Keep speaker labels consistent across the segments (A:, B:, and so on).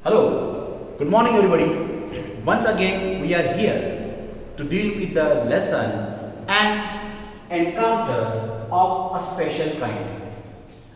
A: Hello, good morning everybody. Once again we are here to deal with the lesson and encounter of a special kind.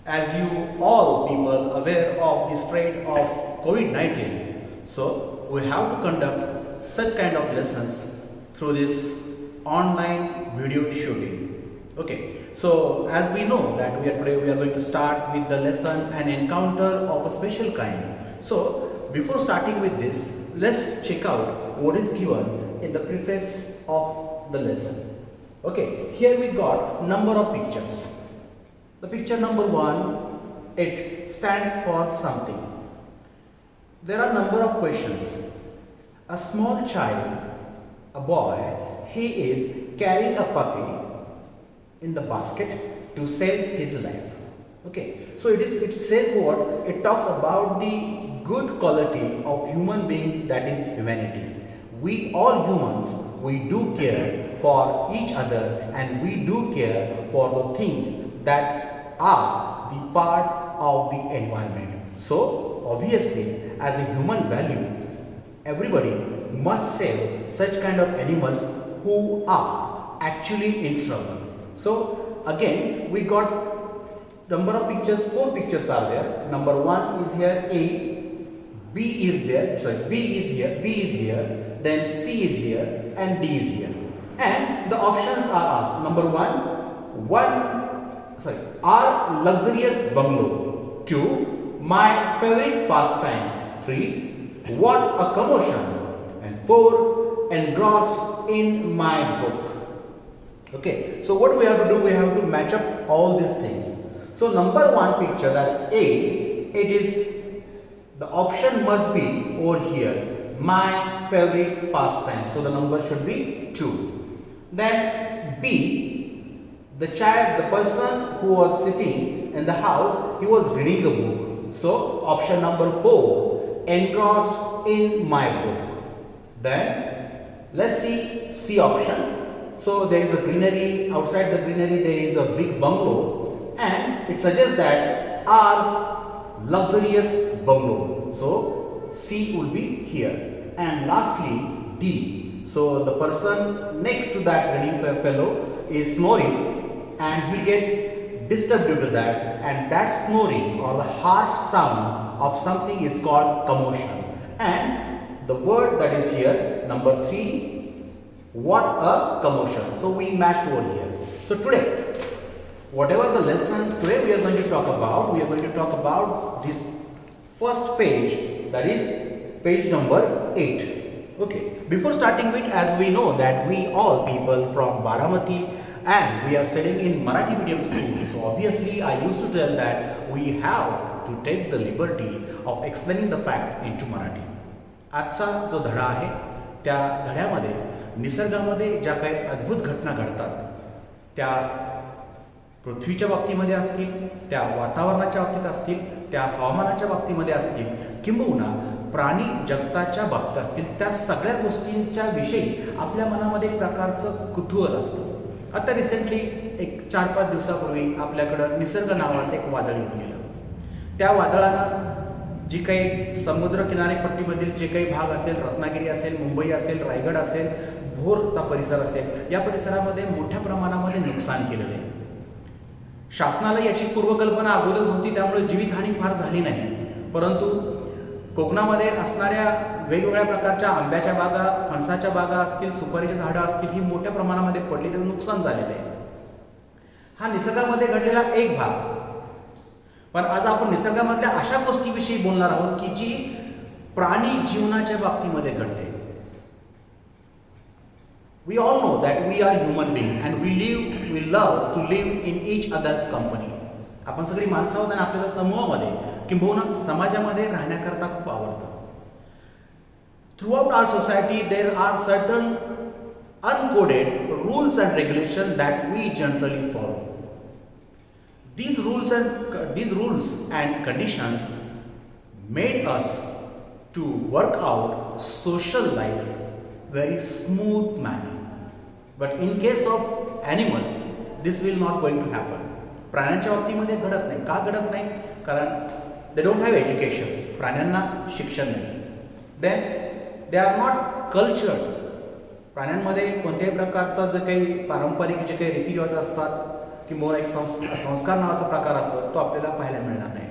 A: As you all people aware of the spread of COVID-19, so we have to conduct such kind of lessons through this online video shooting. Okay, so as we know that we are going to start with the lesson and encounter of a special kind. So before starting with this, let's check out what is given in the preface of the lesson. Okay, here we got number of pictures. The picture number 1, it stands for something. There are number of questions. A small child, a boy, he is carrying a puppy in the basket to save his life. Okay, so it says what? It talks about the good quality of human beings, that is humanity. We all humans, we do care for each other and we do care for the things that are the part of the environment. So obviously as a human value, everybody must save such kind of animals who are actually in trouble. So again we got number of pictures, 4 pictures are there. Number 1 is here A, B is there, sorry, B is here, then C is here and D is here. And the options are asked. Number 1, our luxurious bungalow. 2, my favorite pastime. 3, what a commotion. And 4, engrossed in my book. Okay, so what we have to do, we have to match up all these things. So number 1 picture, that's A, it is, the option must be over here, my favorite pastime. So the number should be 2. Then B, the child, the person who was sitting in the house, he was reading a book. So option number 4, engrossed in my book. Then let's see C option. So there is a greenery, outside the greenery there is a big bungalow and it suggests that our luxurious bungalow. So C will be here. And lastly D. So the person next to that reading fellow is snoring and he get disturbed due to that, and that snoring or the harsh sound of something is called commotion. And the word that is here, number 3, what a commotion. So we matched over here. So today, whatever the lesson today we are going to talk about this first page, that is page number 8. Okay, before starting with, as we know that we all people from Baramati and we are studying in Marathi medium school, so obviously I used to tell that we have to take the liberty of explaining the fact into Marathi. आजचा जो धडा आहे त्या धड्यामध्ये निसर्गामध्ये ज्या काही अद्भुत घटना घडतात त्या पृथ्वीच्या बाबतीमध्ये असतील, त्या वातावरणाच्या बाबतीत असतील, त्या हवामानाच्या बाबतीमध्ये असतील, किंबहुना प्राणी जगताच्या बाबतीत असतील, त्या सगळ्या गोष्टींच्या विषयी आपल्या मनामध्ये एक प्रकारचं कुतूहल असतं. आता रिसेंटली एक 4-5 दिवसापूर्वी आपल्याकडं निसर्ग नावाचं एक वादळ येऊन गेलं. त्या वादळानं जी काही समुद्रकिनारीपट्टीमधील जे काही भाग असेल, रत्नागिरी असेल, मुंबई असेल, रायगड असेल, भोरचा परिसर असेल, या परिसरामध्ये मोठ्या प्रमाणामध्ये नुकसान केलेलं आहे. शासनाला याची पूर्वकल्पना अगोदरच होती, त्यामुळे जीवितहानी फार झाली नाही. परंतु कोकणामध्ये असणाऱ्या वेगवेगळ्या प्रकारच्या आंब्याच्या बागा, फणसाच्या बागा असतील, सुपारीची झाडं असतील, ही मोठ्या प्रमाणामध्ये पडली, त्याचं नुकसान झालेलं आहे. हा निसर्गामध्ये घडलेला एक भाग. पण आज आपण निसर्गामधल्या अशा गोष्टीविषयी बोलणार आहोत की जी प्राणी जीवनाच्या बाबतीमध्ये घडते. We all know that we are human beings and we love to live in each other's company. आपण सगळी माणसं आहोत आणि आपल्याला समूहामध्ये किंबहुना समाजामध्ये राहण्याकरता खूप आवडतं. Throughout our society there are certain uncoded rules and regulations that we generally follow. These rules and conditions made us to work out social life very smooth manner. But in case of animals, this will not going to happen. प्राण्यांच्या बाबतीमध्ये घडत नाही. का घडत नाही? कारण they don't have education. प्राण्यांना शिक्षण नाही. Then they are not cultured. प्राण्यांमध्ये कोणत्याही प्रकारचा जे काही पारंपरिक जे काही रीतिरिवाज असतात किंवा एक संस्कार नावाचा प्रकार असतो तो आपल्याला पाहायला मिळणार नाही.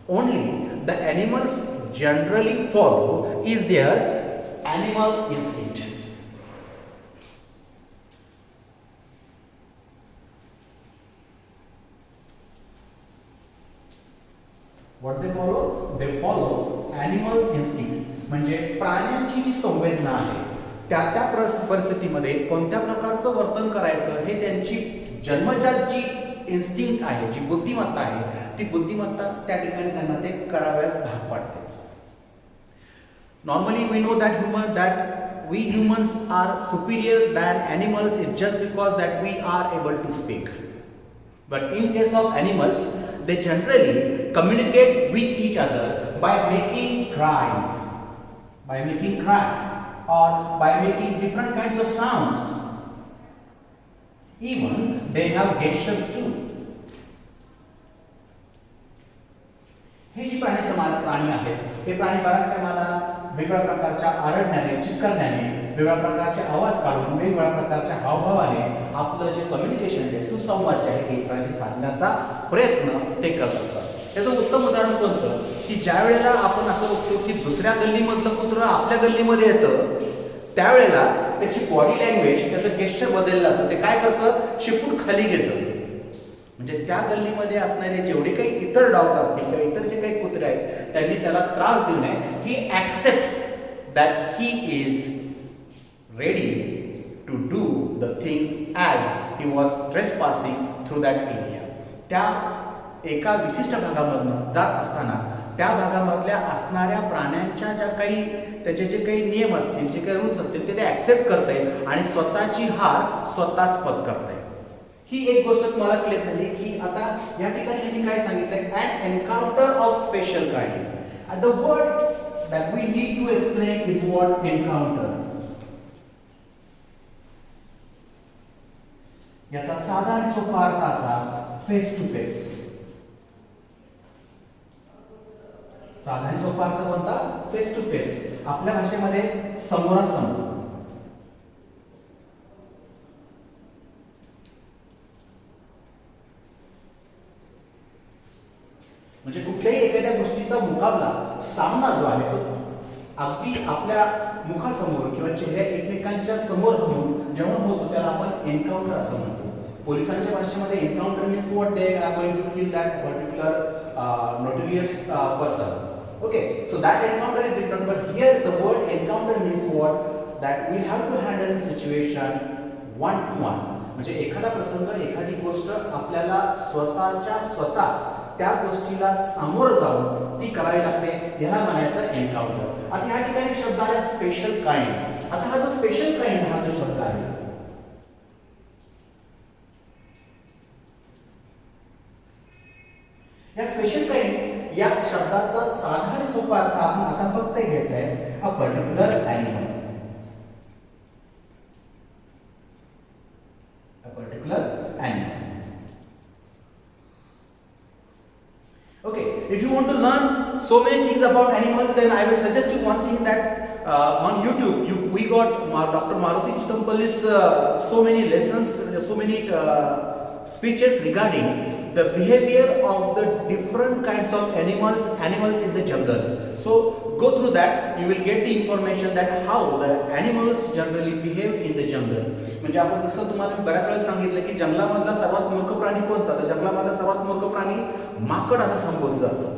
A: Only the animals generally follow is their animal instinct. What they follow? They follow animal instinct. म्हणजे प्राण्यांची जी संवेदना आहे त्या त्या परिस्थितीमध्ये कोणत्या प्रकारचं वर्तन करायचं हे त्यांची जन्मजात जी इन्स्टिंक्ट आहे, जी बुद्धिमत्ता आहे, ती बुद्धिमत्ता त्या ठिकाणी त्यांना ते कराव्यास भाग पाडते. Normally we know that we humans are superior than animals just because that we are able to speak. But in case of animals, they generally communicate with each other by making cries, or by making different kinds of sounds. Even they have gestures too. हे जी प्राणी आहेत हे प्राणी बऱ्याच टायमाला वेगवेगळ्या प्रकारच्या आरडण्याने, चित्करण्याने, वेगवेगळ्या प्रकारचे आवाज काढून, वेगवेगळ्या प्रकारच्या हावभावाने आपलं जे कम्युनिकेशन आहे, सुसंवाद जे आहे ते इतरांशी साधण्याचा प्रयत्न ते करत असतात. त्याचं उत्तम उदाहरण कोणतं की ज्या वेळेला आपण असं बघतो की दुसऱ्या गल्लीमधलं कुत्रं आपल्या गल्लीमध्ये येतं त्यावेळेला त्याची बॉडी लँग्वेज, त्याचं गेस्चर बदललेलं असतं. ते काय करतं, शेपूट खाली घेतं. म्हणजे त्या गल्लीमध्ये असणारे जेवढे काही इतर डॉग्स असतील किंवा इतर जे काही कुत्रे आहेत त्यांनी त्याला त्रास देऊ नये. He accept that he is ready to do the things as he was trespassing through that area. त्या एका विशिष्ट भागामधनं जात असताना त्या भागामधल्या असणाऱ्या प्राण्यांच्या ज्या काही त्याचे जे काही नियम असतील, जे काही रूल्स असतील ते ॲक्सेप्ट करते आणि स्वतःची हार स्वतःच पत्करते. ही एक गोष्ट तुम्हाला क्लिअर झाली की आता या ठिकाणी त्यांनी काय सांगितलंय, an encounter of special kind. The word that we need to explain is what encounter. याचा साधा आणि सोपा अर्थ असा फेस टू फेस. साधा आणि सोपा अर्थ कोणता, फेस टू फेस. आपल्या भाषेमध्ये समोरासमोर. म्हणजे कुठल्याही एखाद्या गोष्टीचा मुकाबला, सामना जो आहे तो अगदी आपल्या मुखासमोर किंवा चेहऱ्या एकमेकांच्या समोर होऊन जेव्हा होतो त्याला आपण एन्काउंटर असं म्हणतो. पोलिसांच्या भाषेमध्ये encounter means what they are going to kill that particular notorious person. Okay, so that encounter is different, but here the word encounter means what? That we have to handle the situation one to one. म्हणजे एखादा प्रसंग, एखादी गोष्ट आपल्याला स्वतः त्या गोष्टीला सामोरं जाऊन ती करावी लागते, याला म्हणायचं एन्काउंटर. आता या ठिकाणी शब्द आहे स्पेशल काइंड. आता हा जो स्पेशल काइंड हा जो शब्द आहे या स्पेशल काइंड या शब्दाचा साधा आणि सोपा अर्थ आपण आता फक्त घ्यायचा आहे, a particular animal. A particular animal. Okay, if you want to learn so many things about animals, then I will suggest you one thing that on YouTube, we got Dr. Maruti Chittamapalli's so many lessons, so many speeches regarding the behavior of the different kinds of animals in the jungle. So go through that, you will get the information that how the animals generally behave in the jungle. म्हणजे आपण जसं तुम्हाला बऱ्याच वेळा सांगितलं की जंगलामधला सर्वात मूर्ख प्राणी कोणता, तर जंगलामधला सर्वात मूर्ख प्राणी माकड असं संबोधलं जातं.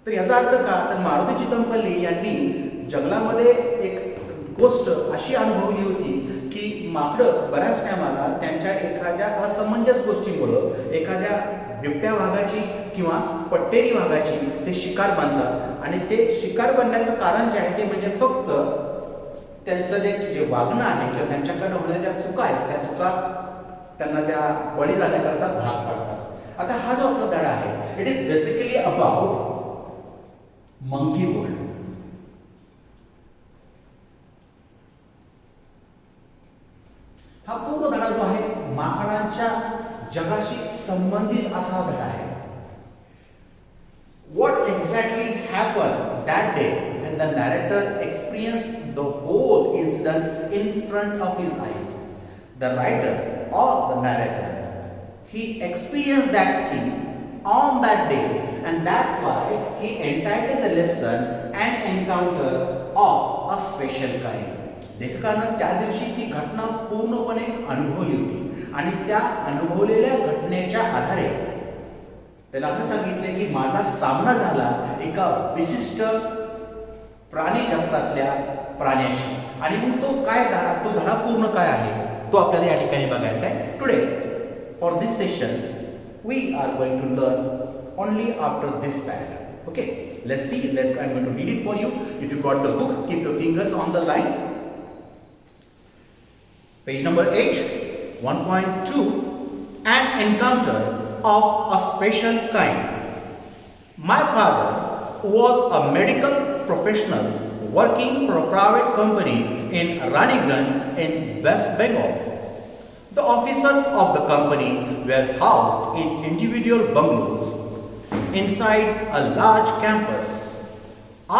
A: तर याचा अर्थ का, तर मारुती चित्तमपल्ली यांनी जंगलामध्ये एक गोष्ट अशी अनुभवली होती की माकडं बऱ्याच टायमाला त्यांच्या एखाद्या असमंजस गोष्टीमुळं एखाद्या बिबट्या वाघाची किंवा पट्टेरी वाघाची ते शिकार बनतात. आणि ते शिकार बनण्याचं कारण जे आहे ते म्हणजे फक्त त्यांचं जे वागणं आहे किंवा त्यांच्याकडे होणाऱ्या ज्या चुका आहेत त्या चुका त्यांना त्या बळी जाण्याकरता भाग पाडतात. आता हा जो आपला धडा आहे, it is basically about monkey world. हा पूर्ण धडा जो आहे माकडांच्या जगाशी संबंधित असा धडा आहे. What exactly happened that day when the narrator experienced the whole incident in front of his eyes. The writer or the narrator, he experienced that thing on that day, and that's why he entitled the lesson An Encounter of a Special Kind. लेखकानं त्या दिवशी ती घटना पूर्णपणे अनुभवली होती आणि त्या अनुभवलेल्या घटनेच्या आधारे त्याला असं सांगितले की माझा सामना झाला एका विशिष्ट प्राणी जगतातल्या प्राण्याशी. आणि मग तो काय धडा, तो धडा पूर्ण काय आहे तो आपल्याला या ठिकाणी बघायचा आहे. Today for this session we are going to learn only after this paragraph. Okay, let's see. I am going to read it for you. If you got the book, keep your fingers on the line. Page number 8, 1.2, An Encounter of a Special Kind. My father was a medical professional working for a private company in Raniganj in West Bengal. The officers of the company were housed in individual bungalows inside a large campus.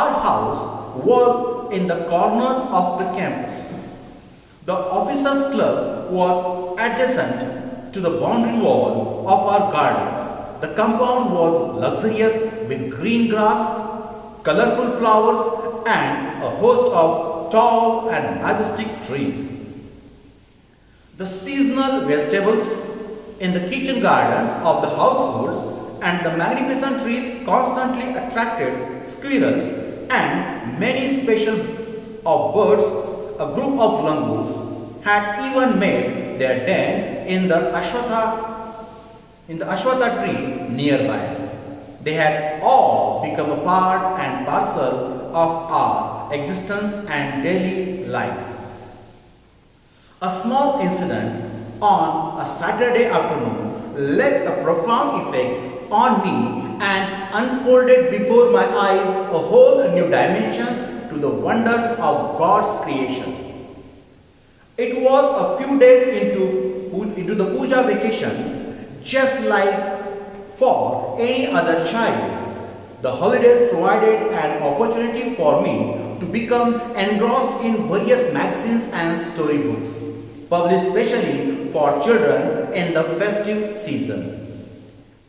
A: Our house was in the corner of the campus. The officers' club was adjacent to the boundary wall of our garden. The compound was luxurious with green grass, colorful flowers, and a host of tall and majestic trees. The seasonal vegetables in the kitchen gardens of the households and the magnificent trees constantly attracted squirrels and many species of birds. A group of langurs had even made their den in the ashwatha tree nearby. They had all become a part and parcel of our existence and daily life. A small incident on a Saturday afternoon left a profound effect on me and unfolded before my eyes a whole new dimensions to the wonders of God's creation. It was a few days into the puja vacation, just like for any other child. The holidays provided an opportunity for me to become engrossed in various magazines and storybooks, published specially for children in the festive season.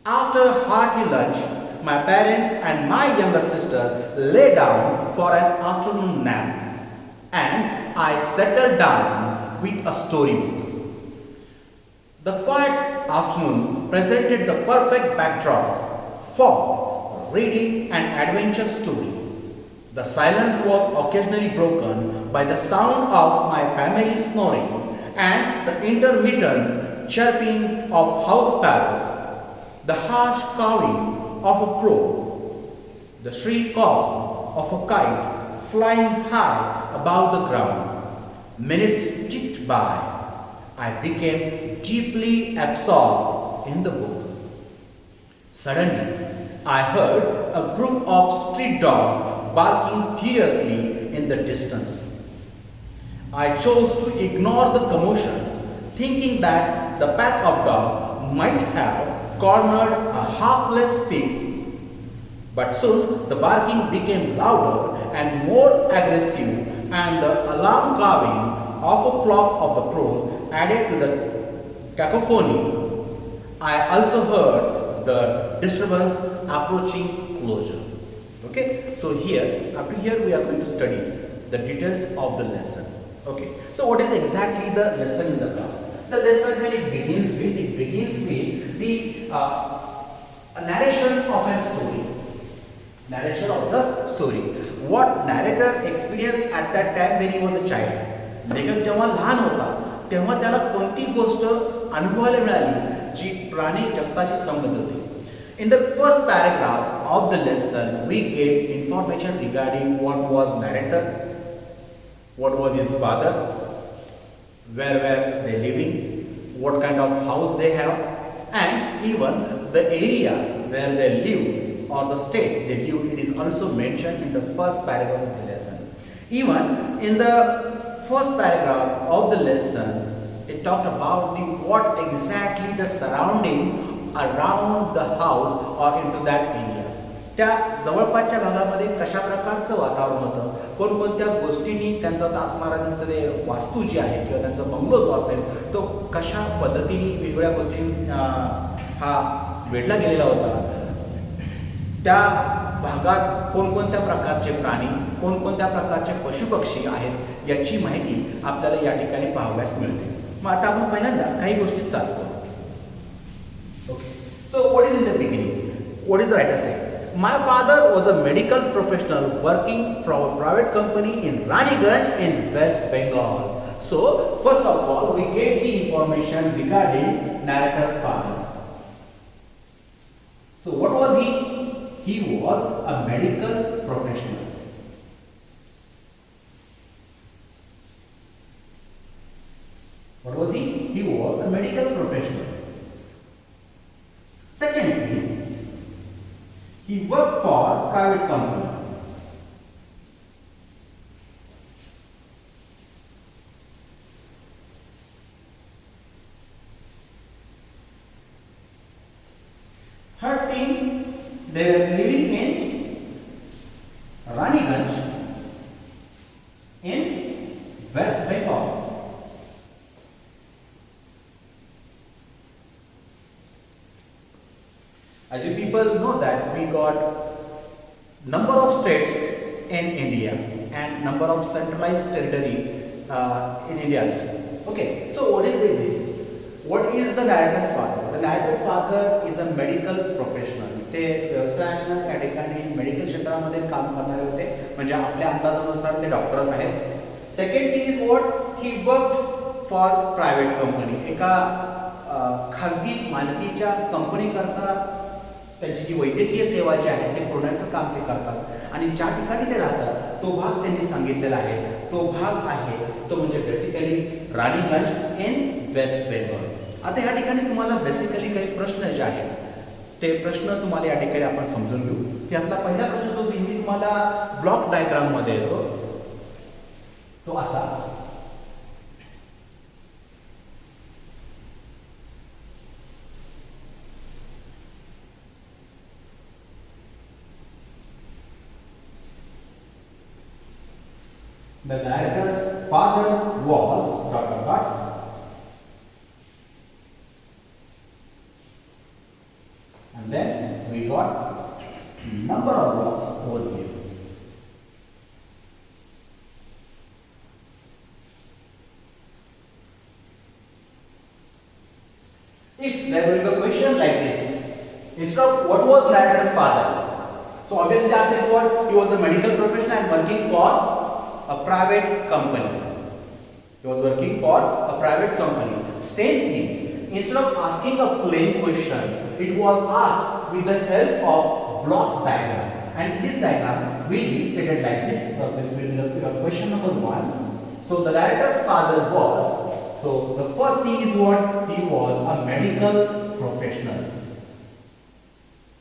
A: After a hearty lunch, my parents and my younger sister lay down for an afternoon nap, and I settled down with a storybook. The quiet afternoon presented the perfect backdrop for reading an adventure story. The silence was occasionally broken by the sound of my family snoring and the intermittent chirping of house sparrows, the harsh cawing of a crow, the shrill call of a kite flying high above the ground. Minutes ticked by. I became deeply absorbed in the book. Suddenly, I heard a group of street dogs barking furiously in the distance. I chose to ignore the commotion, thinking that the pack of dogs might have cornered a hapless pig. But soon the barking became louder and more aggressive, and the alarm cawing of a flock of the crows added to the cacophony. I also heard the disturbance approaching closure. Okay, so up to here we are going to study the details of the lesson. Okay, so what is exactly the lesson is about? The lesson when it begins with the narration of a story. Narration of the story. What narrator experienced at that time when he was a child. लेखक जेव्हा लहान होता तेव्हा त्याला कोणती गोष्ट अनुभवायला मिळाली जी प्राणी जगताशी संबंधित होती. In the first paragraph of the lesson, we get information regarding what was narrator, what was his father, where were they living, what kind of house they have, and even the area where they live or the state they live. It is also mentioned in the first paragraph of the lesson. Even in the first paragraph of the lesson, it talked about what exactly the surrounding around the house or into that area. त्या जवळपासच्या भागामध्ये कशा प्रकारचं वातावरण होतं, कोणकोणत्या गोष्टींनी त्यांचं असणारा त्यांचं ते वास्तू जी आहे किंवा त्यांचा बंगलो जो असेल तो कशा पद्धतीने वेगवेगळ्या गोष्टी हा वेढला गेलेला होता, त्या भागात कोणकोणत्या प्रकारचे प्राणी, कोणकोणत्या प्रकारचे पशुपक्षी आहेत याची माहिती आपल्याला या ठिकाणी पाहावयास मिळते. मग आता आपण पहिल्यांदा काही गोष्टी चालतो. Okay, so what is in the beginning, what is the writer से? My father was a medical professional working for a private company in Raniganj in West Bengal. So, first of all, we get the information regarding narrator's father. So, what was he? He was a medical professional. What was he? He was a medical professional. Secondly, he worked for private company. Third thing, they were living in Raniganj in West Bengal. As you people know that we got number of states in India and number of centralized territory in India also. Okay, so what is this? What is the narrator's father? The narrator's father is a medical professional. ते व्यवसायानं त्या ठिकाणी medical क्षेत्रामध्ये काम करणारे होते, म्हणजे आपल्या अंदाजानुसार ते डॉक्टर्स आहेत. Second thing is what, he worked for private company. एका खाजगी मालकीच्या कंपनी करता त्यांची जी वैद्यकीय सेवा जी आहे ते पुरवण्याचं काम ते करतात. आणि ज्या ठिकाणी ते राहतात तो भाग त्यांनी सांगितलेला आहे. तो भाग आहे तो म्हणजे बेसिकली राणीगंज इन वेस्ट बेंगॉल. आता या ठिकाणी तुम्हाला बेसिकली काही प्रश्न जे आहेत ते प्रश्न तुम्हाला या ठिकाणी आपण समजून घेऊ. त्यातला पहिला प्रश्न जो मी तुम्हाला ब्लॉक डायग्राम मध्ये येतो तो असा. The narrator's father was ... And then we got number of blocks over here. If there will be a question like this, instead of what was narrator's father? So obviously the answer is what? He was a medical professional and working for a private company. He was working for a private company. Same thing. Instead of asking a plain question, it was asked with the help of block diagram. And this diagram will be stated like this. This will be question number 1. So the narrator's father was. So the first thing is what? He was a medical professional.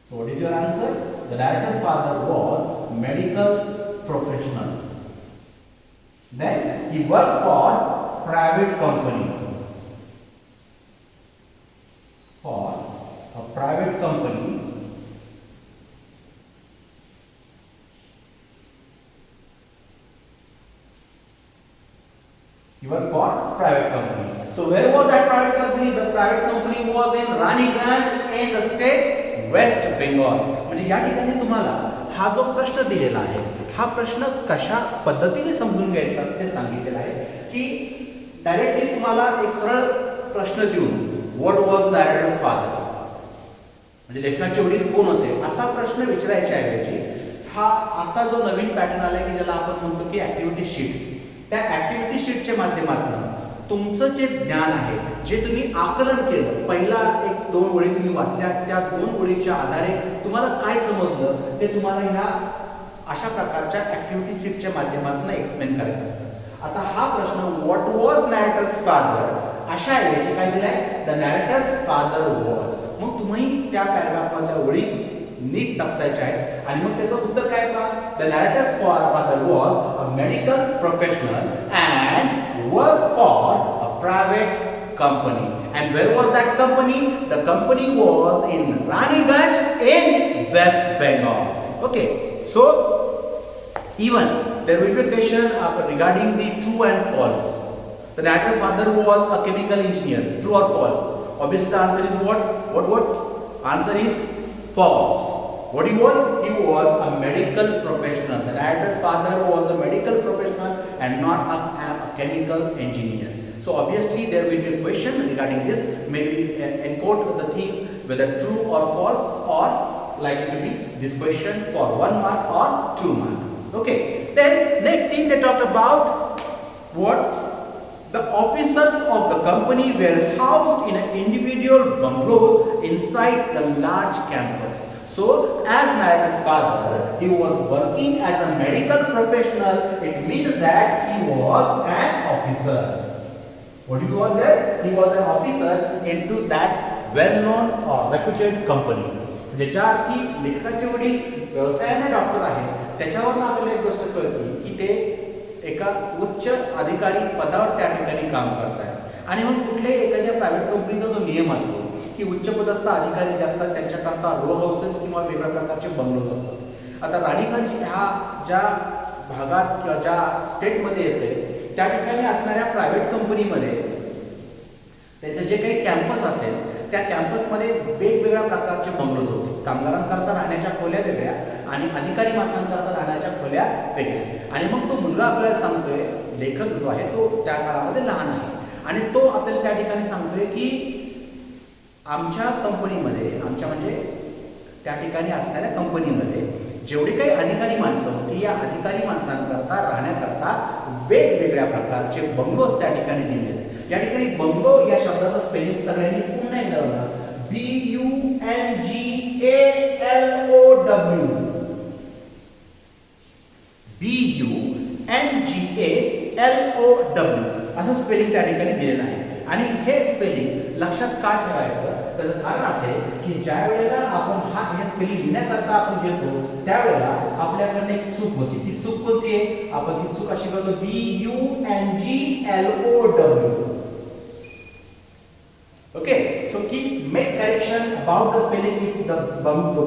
A: So what is your answer? The narrator's father was medical professional. Then he worked for private company. For a private company. He worked for private company. So where was that private company? The private company was in Raniganj in the state West Bengal. म्हणजे या ठिकाणी तुम्हाला हा जो प्रश्न दिलेला आहे हा प्रश्न कशा पद्धतीने समजून घ्यायचा ते सांगितलेलं आहे की डायरेक्टली तुम्हाला एक सरळ प्रश्न देऊन व्हॉट वॉज नॅरेटर्स फादर म्हणजे लेखनाचे वडील कोण होते असा प्रश्न विचारायच्या ऐवजी हा आता जो नवीन पॅटर्न आलाय की ज्याला आपण म्हणतो की ऍक्टिव्हिटी शीट, त्या ऍक्टिव्हिटी शीटच्या माध्यमातून तुमचं जे ज्ञान आहे जे तुम्ही आकलन केलं, पहिला एक 2 ओळी तुम्ही वाचल्या, त्या 2 ओळीच्या आधारे तुम्हाला काय समजलं ते तुम्हाला ह्या अशा प्रकारच्या ऍक्टिव्हिटी शीटच्या माध्यमातून एक्सप्लेन करायचं असतं. आता हा प्रश्न व्हॉट वॉज नॅरेटर्स फादर अशा ऐवजी काय दिलाय द नॅरेटर्स फादर वॉज. मग तुम्ही त्या पॅराग्राफमधल्या ओळी नीट तपासायच्या आहेत आणि मग त्याचं उत्तर काय का the narrators father was a medical professional and work for a private company. And where was that company? The company was in Raniganj in West Bengal. Okay, so even there will be a question regarding the true and false. The narrator's father was a chemical engineer. True or false? Obviously, the answer is what? What? Answer is false. What he was? He was a medical professional. The narrator's father was a medical professional and not a chemical engineer. So obviously there will be a question regarding this. Maybe encode the things whether true or false, or like to be this question for 1 mark or 2 mark. Okay. Then next thing they talked about what? The officers of the company were housed in individual bungalows inside the large campus. So, as narrator's father, he was working as a medical professional. It means that he was an officer. What he was there? He was an officer into that well-known or reputed company. ज्याच्या अर्थी लेखकाचे वडील व्यवसायाने doctor आहेत, त्याच्यावर आपल्याला एक गोष्ट कळते की ते एका उच्च अधिकारी पदावर त्या ठिकाणी काम करतात. आणि मग कुठल्याही एखाद्या प्रायव्हेट कंपनीचा जो नियम असतो की उच्च पदस्थ अधिकारी जे असतात त्यांच्याकरता रो हाऊसेस किंवा वेगळ्या प्रकारचे बंगलोज असतात. आता राणीगंज ह्या ज्या भागात किंवा ज्या स्टेटमध्ये येते त्या ठिकाणी असणाऱ्या प्रायव्हेट कंपनीमध्ये त्याचे जे काही कॅम्पस असेल त्या कॅम्पसमध्ये वेगवेगळ्या प्रकारचे बंगलोज होते. कामगारांकरता राहण्याच्या खोल्या वेगळ्या आणि अधिकारी माणसांकरता राहण्याच्या खोल्या वेगळ्या. आणि मग तो मुलगा आपल्याला सांगतोय, लेखक जो आहे तो त्या काळामध्ये लहान आहे आणि तो आपल्याला त्या ठिकाणी सांगतोय की आमच्या कंपनीमध्ये, आमच्या म्हणजे त्या ठिकाणी असणाऱ्या कंपनीमध्ये जेवढी काही अधिकारी माणसं होती या अधिकारी माणसांकरता राहण्याकरता वेगवेगळ्या प्रकारचे बंगलोज त्या ठिकाणी दिले. या ठिकाणी बंगलो या शब्दाचं स्पेलिंग सगळ्यांनी पुन्हा एकदा बघा. BUNGALOW. BUNGALOW असं स्पेलिंग त्या ठिकाणी दिलेलं आहे. आणि हे स्पेलिंग लक्षात का ठेवायचं? त्याचं कारण असेल की ज्या वेळेला आपण हे स्पेलिंग लिहिण्याकरता आपण घेतो त्यावेळेला आपल्याकडे एक चूक होती. ती चूक कोणती आहे? आपण ती चूक अशी करतो BUNGLOW. Okay, so make correction about the spelling. Is the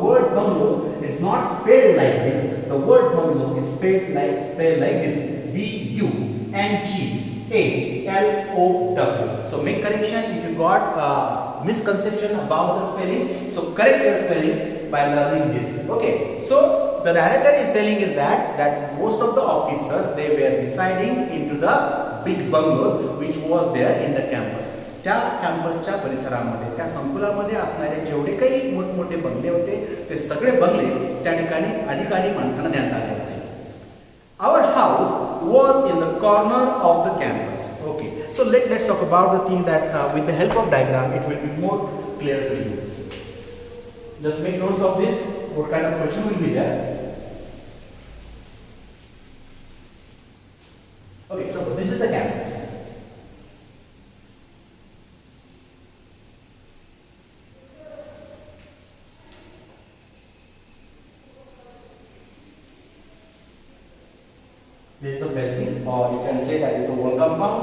A: word bungalow is not spelled like this. The word bungalow is spelled like this. BUNGALOW. So make correction if you got misconception about the spelling. So correct your spelling by learning this. Okay. So the narrator is telling is that most of the officers they were residing into the big bungalows which was there in the campus. त्या कॅम्पसच्या परिसरामध्ये त्या संकुलामध्ये असणारे जेवढे काही मोठमोठे बंगले होते ते सगळे बंगले त्या ठिकाणी अधिकारी माणसांना देण्यात आले होते. Our house was in the corner of the campus. Okay, so let's talk about the thing that with the help of diagram it will be more clear to you. Just make notes of this. What kind of question will be there? Okay, so this is the campus. This is the fencing, or you can say that is a wall compound.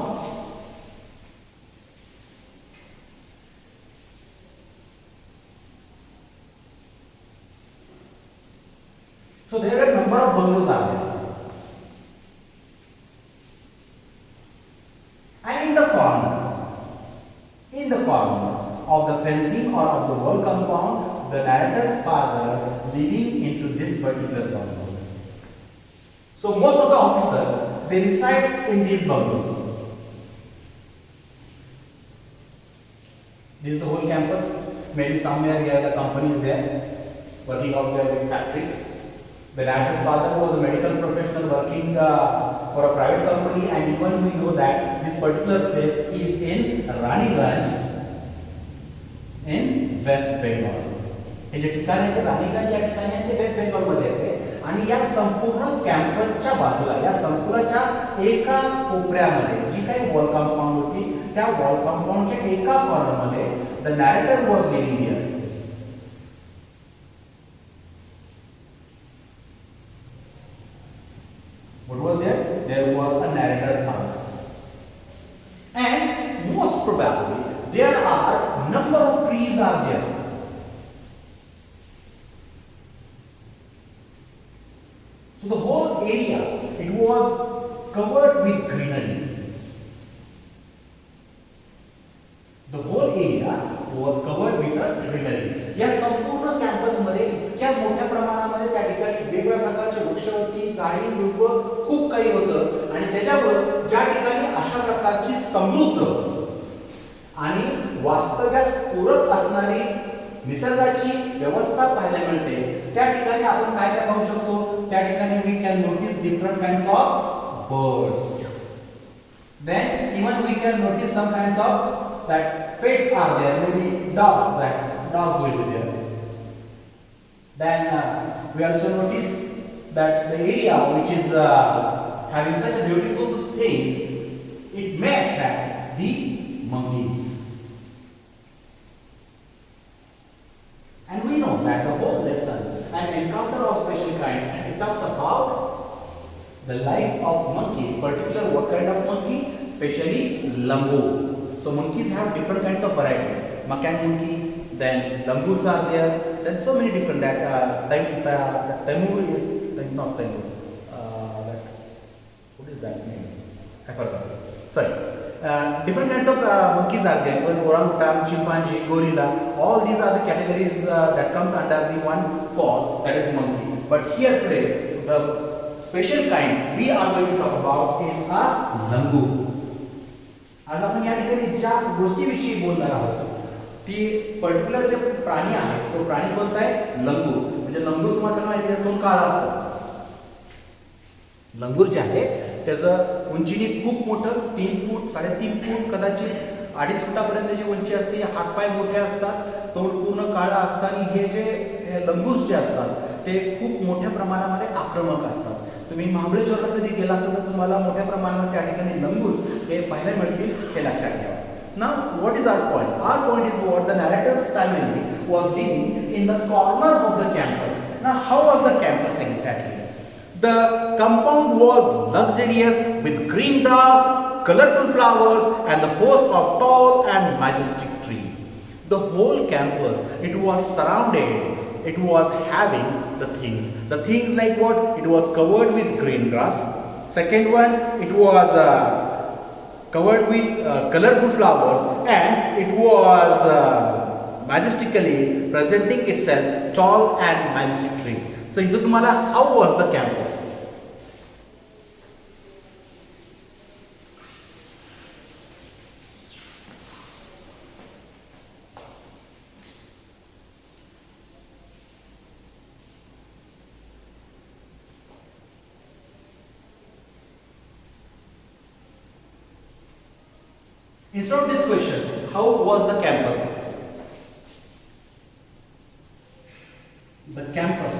A: So there are a number of bungalows out there. And in the corner of the fencing or of the wall compound, the narrator's father living into this particular bungalow. So most of the officers they reside in these bungalows. This is the whole campus. Maybe somewhere here the company is there working out there with factories. The narrator's father was a medical professional working for a private company, and even we know that this particular place is in Raniganj in West Bengal. हे जे ठिकाण आहे ते राणीगंज या ठिकाणी आहे ते waste Bengal मध्ये येते. आणि या संपूर्ण कॅम्पसच्या बाजूला या संकुलाच्या एका कोपऱ्यामध्ये जी काही वॉल कंपाऊंड होती त्या वॉल कंपाऊंडच्या एका कॉर्नरमध्ये the narrator was living here. What was there? There was a narrator's house. And most probably there are number of trees are there. खूप काही होतं आणि त्याच्यामुळे ज्या ठिकाणी अशा प्रकारची समृद्ध आणि वास्तव्यास पूरक असणारी निसर्गाची व्यवस्था पाहायला मिळते त्या ठिकाणी आपण काय काय पाहू शकतो त्या ठिकाणी we can notice different kinds of birds then even we can notice some kinds of that pets are there maybe dogs will be there then we also notice that the area which is having such a beautiful things it may attract the monkeys. And we know that the whole lesson, an encounter of special kind, it talks about the life of monkey, particular what kind of monkey, especially langur. So monkeys have different kinds of variety. Macaque monkey, then langurs are there, then so many different Taimur, not Taimur. What is that name? I forgot. Sorry. Different kinds of monkeys are there. Orangutan, chimpanzee, gorilla. All these are the categories that comes under the one form, that is monkey. But here today, the special kind we are going to talk about is a langur. आज आपण या ठिकाणी ज्या गोष्टीविषयी बोलणार आहोत ती particular जे प्राणी आहे तो प्राणी कोणता आहे लंगूर. म्हणजे लंगूर तुम्हाला सगळं माहिती आहे दोन काळा असतात. लंगूर जे आहे त्याचं उंचीने खूप मोठं 3 फूट 3.5 फूट कदाचित 2.5 फुटापर्यंत जी उंची असते हातपाय मोठे असतात तोंड पूर्ण काळा असतात आणि हे जे लंगूर जे असतात ते खूप मोठ्या प्रमाणामध्ये आक्रमक असतात. तुम्ही महाबळेश्वरला कधी गेला असाल तर तुम्हाला मोठ्या प्रमाणावर त्या ठिकाणी लंगूर्स हे पाहायला मिळतील हे लक्षात ठेवा. Now what is our point? Our point is what the narrator's family was living in the corner of the campus. Now how was the campus exactly? The compound was luxurious with green grass, colorful flowers and the host of tall and majestic trees. The whole campus, it was surrounded, it was having the things like what? It was covered with green grass. Second one, it was covered with colorful flowers and it was majestically presenting itself tall and majestic trees. So इथं तुम्हाला how was the campus? Instead of this question, how was the campus? The campus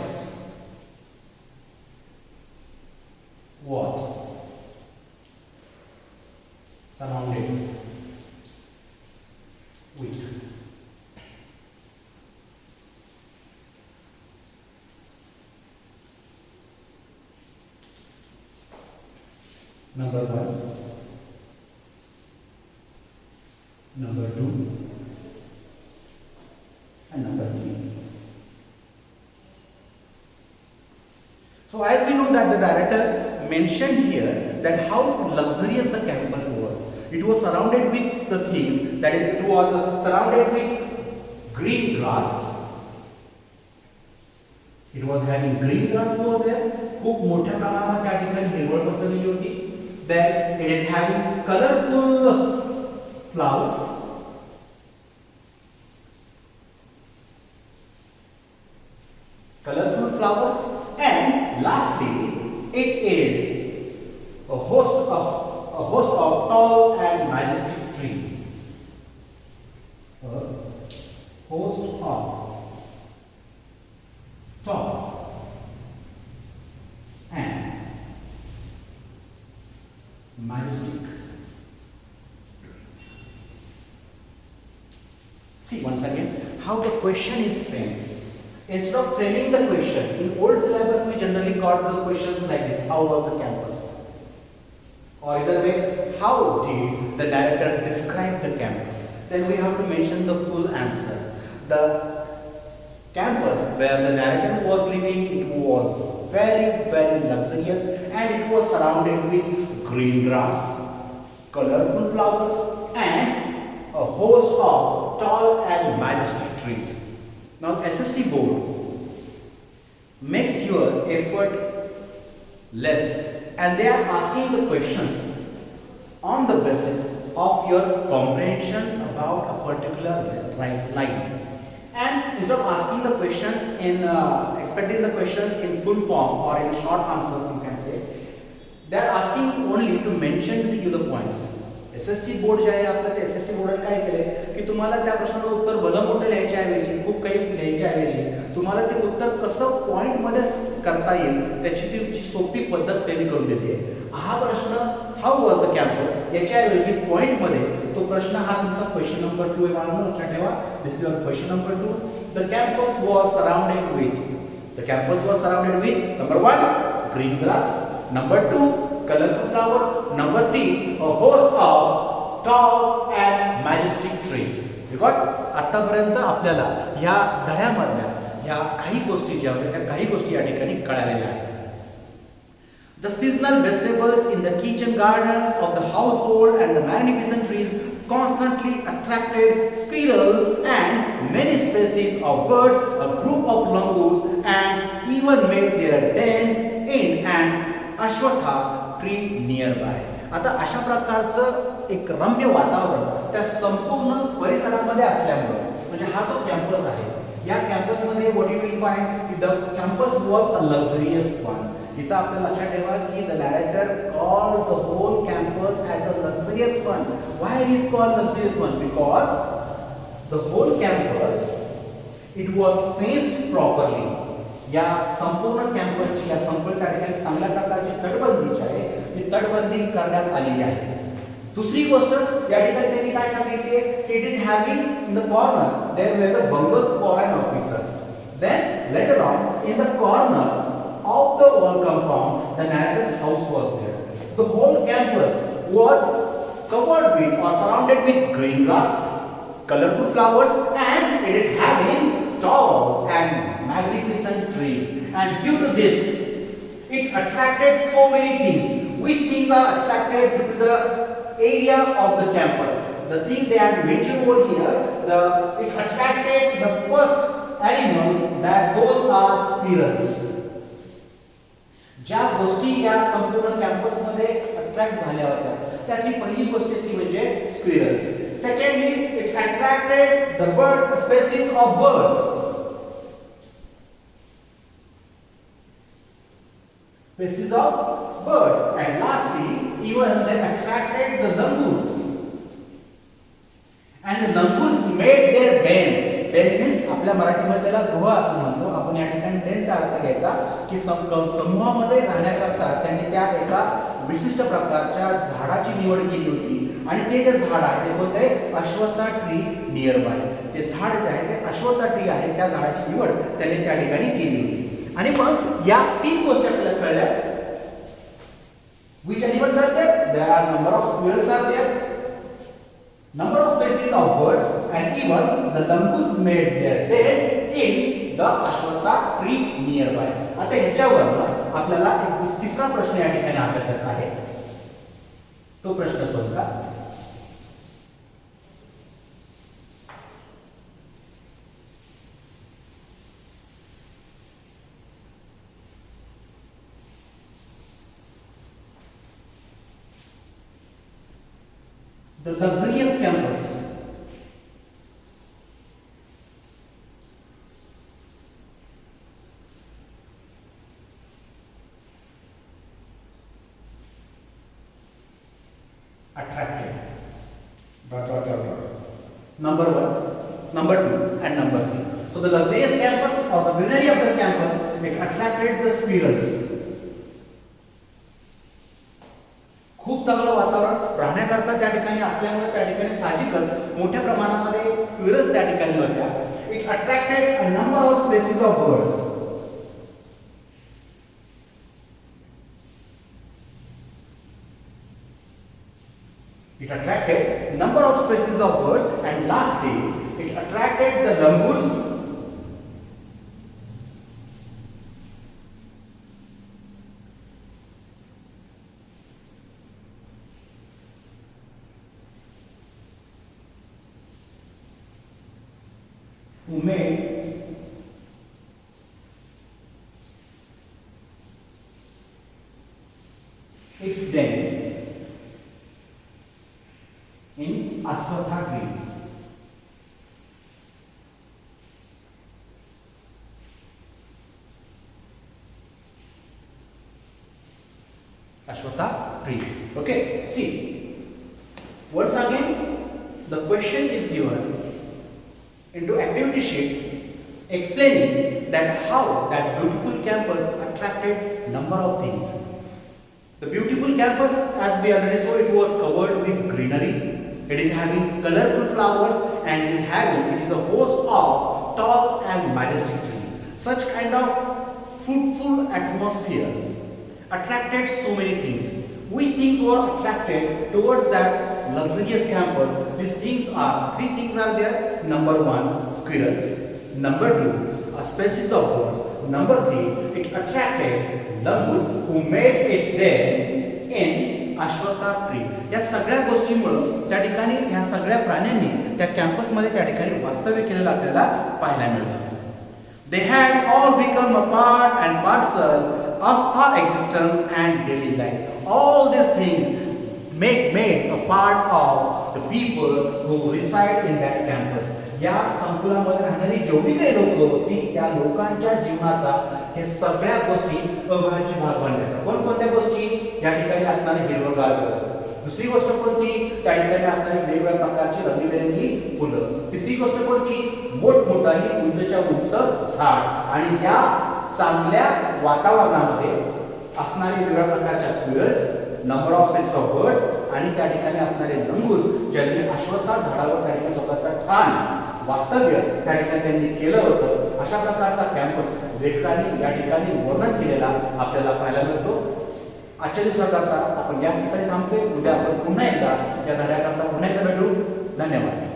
A: was surrounded with number 1, number 2 and number 3. So as we know that the director mentioned here that how luxurious the campus was. It was surrounded with the things that it was surrounded with green grass. It was having green grass over there. खूप मोठ्या प्रमाणात त्या ठिकाणी हिरवळ पसरलेली होती. Then it is having colorful flowers. Colorful flowers, and lastly, it is a host of tall and majestic tree. A host of tall and majestic. See once again how the question is framed. Instead of framing the question, in old syllabus we generally got the questions like this: how was the campus? Or either way, how did the narrator describe the campus? Then we have to mention the full answer. The campus where the narrator was living, it was very, very luxurious and it was surrounded with green grass, colorful flowers and a host of tall and majestic trees. Now SSC board makes your effort less and they are asking the questions on the basis of your comprehension about a particular line. And instead of asking the questions in expecting the questions in full form or in short answers, you can say, they are asking only to mention to you the points. SSC board जे आहे आपलं ते SSC बोर्डाने काय केले की तुम्हाला त्या प्रश्नाचं उत्तर भलं मोठं लिहायच्या ऐवजी खूप काही लिहायच्या ऐवजी तुम्हाला ते उत्तर कसं पॉइंट मध्ये करता येईल त्याची ती सोपी पद्धत त्यांनी करून दिली आहे. हा प्रश्न हाऊ वॉज द कॅम्पस याच्या ऐवजी पॉइंट मध्ये तो प्रश्न हा तुमचा क्वेश्चन नंबर 2 आहे. मला लक्षात ठेवा, this is your question number 2. The campus was surrounded with number 1 green grass, number 2 colorful flowers, number 3 a host of tall and majestic trees. Because आतापर्यंत आपल्याला या धड्यामधल्या ह्या काही गोष्टी ज्या होत्या त्या काही गोष्टी या ठिकाणी कळालेल्या आहेत. The seasonal vegetables in the kitchen gardens of the household and the magnificent trees constantly attracted squirrels and many species of birds, a group of langurs, and even made their den in an ashwatha tree near by. आता अशा प्रकारचं एक रम्य वातावरण त्या संपूर्ण परिसरामध्ये असल्यामुळे म्हणजे हा जो कॅम्पस आहे या कॅम्पसमध्ये what you will find the campus was a luxurious one. इथं आपल्याला लक्षात ठेवा की the narrator called the whole campus as a luxurious one. Why it is called luxurious one? Because the whole campus it was faced properly. या संपूर्ण कॅम्पसची या संपूर्ण त्या ठिकाणी चांगल्या प्रकारची तटबंदी जी आहे ती तटबंदी करण्यात आलेली आहे. दुसरी गोष्ट या ठिकाणी त्यांनी काय सांगितले की it is having in the corner there where the bungalows for and officers. Then later on in the corner of the wall compound the narrator's house was there. The whole campus was covered with or surrounded with green grass, colorful flowers, and it is having tall and magnificent trees, and due to this it attracted so many things. Which things are attracted due to the area of the campus? The thing they have mentioned over here, it attracted the first animal, that those are squirrels. ज्या गोष्टी या संपूर्ण campus मध्ये attract झाल्या होत्या त्यातली पहिली गोष्ट ती म्हणजे squirrels. Secondly it attracted the bird species of birds. Species of birds, and lastly even they attracted the langurs, and the langurs made their den. Den means आपल्या मराठीमध्ये त्याला गुहा असं म्हणतो आपण. या ठिकाणी denचा अर्थ घ्यायचा की समूहामध्ये राहण्याकरता त्यांनी त्या एका विशिष्ट प्रकारच्या झाडाची निवड केली होती आणि ते जे झाड आहे ते कोणते अश्वत्था ट्री नियर बाय. ते झाड जे आहे ते अश्वत्था ट्री आहे त्या झाडाची निवड त्यांनी त्या ठिकाणी केली होती. आणि मग या तीन गोष्टी आपल्याला कळल्या. Which animals are there? There are number of squirrels are there, number of species of birds, and even the langurs made their den in the ashwatha tree nearby. आता ह्याच्यावर आपल्याला एक तिसरा प्रश्न या ठिकाणी अभ्यासायचा आहे. तो प्रश्न कोणता? The luxurious campus. Attracted. Number 1, number 2, and number 3. So the luxurious campus or the greenery of the campus, it attracted the squirrels. खूप चांगलं वातावरण राहण्याकरता त्या ठिकाणी असल्यामुळे त्या ठिकाणी साहजिकच मोठ्या प्रमाणामध्ये स्क्विरल्स त्या ठिकाणी होत्या. It attracted a number of species of birds. It attracted number of species of birds, and lastly it attracted the langurs. Who made its den in Ashwatha tree. Ashwatha tree. Okay, see, once again the question is given into activity sheet explaining that how that beautiful campus attracted number of things. The beautiful campus, as we already saw, it was covered with greenery. It is having colorful flowers and it is a host of tall and majestic trees. Such kind of fruitful atmosphere attracted so many things. Which things were attracted towards that luxurious campus? These things are, three things are there. Number one, squirrels. Number two, a species of birds. Number three, it attracted langus who made its den in अश्वत्था tree. या सगळ्या गोष्टींमुळे त्या ठिकाणी ह्या सगळ्या प्राण्यांनी त्या कॅम्पसमध्ये त्या ठिकाणी वास्तव्य केलेलं आपल्याला पाहायला मिळतं. They had all become a part and parcel of our existence and daily life. All these things made a part of the people who reside in that campus. या संकुलामध्ये राहणारी जेवढी काही लोक होती त्या लोकांच्या जीवनाचा हे सगळ्या गोष्टी अविभाज्य भाग बनतात. कोणकोणत्या गोष्टी? या ठिकाणी असणारे हिरवगार गवत. दुसरी गोष्ट कोणती? त्या ठिकाणी असणारी वेगवेगळ्या प्रकारची रंगीबेरंगी फुलं. तिसरी गोष्ट कोणती? मोठमोठाली उंचच्या उंच झाड. आणि या चांगल्या वातावरणामध्ये असणारे वेगवेगळ्या प्रकारच्या squirrels, number of space of birds आणि त्या ठिकाणी असणारे लंगूस ज्यांनी अश्वत्था झाडावर त्या ठिकाणी स्वतःचा ठाण वास्तव्य त्या ठिकाणी त्यांनी केलं होतं. अशा प्रकारचा कॅम्पस लेखकांनी या ठिकाणी वर्णन केलेला आपल्याला पाहायला मिळतो. आजच्या दिवसाकरता आपण याच ठिकाणी थांबतोय. उद्या आपण पुन्हा एकदा या धड्याकरता पुन्हा एकदा भेटू. धन्यवाद.